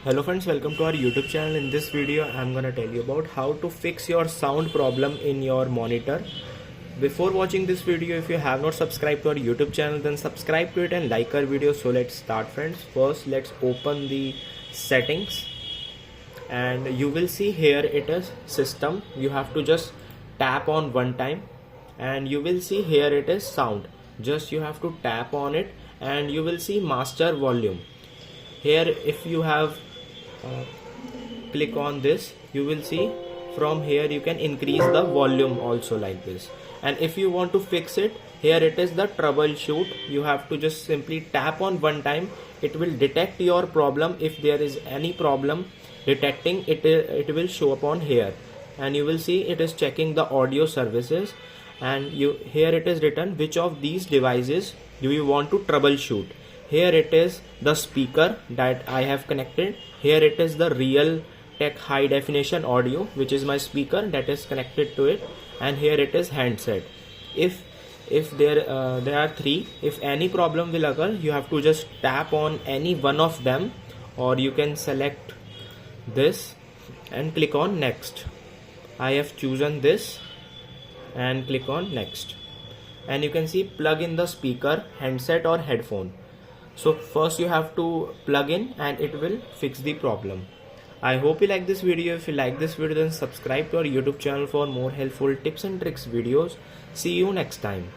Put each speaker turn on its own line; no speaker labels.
Hello friends, welcome to our YouTube channel. In this video I'm gonna tell you about how to fix your sound problem in your monitor. Before watching this video, if you have not subscribed to our YouTube channel, then subscribe to it and like our video. So let's start friends. First let's open the settings and you will see here it is system. You have to just tap on one time and you will see here it is sound. Just you have to tap on it and you will see master volume. Here if you have click on this, you will see from here you can increase the volume also like this. And if you want to fix it, here it is the troubleshoot. You have to just simply tap on one time. It will detect your problem. If there is any problem detecting it, it will show up on here and you will see it is checking the audio services. And here it is written which of these devices do you want to troubleshoot. Here it is the speaker that I have connected. Here it is the Realtek high definition audio, which is my speaker that is connected to it. And here it is handset. If there are three, if any problem will occur, you have to just tap on any one of them, or you can select this and click on next. I have chosen this and click on next. And you can see plug in the speaker, handset or headphone. So first you have to plug in and it will fix the problem. I hope you like this video. If you like this video, then subscribe to our YouTube channel for more helpful tips and tricks videos. See you next time.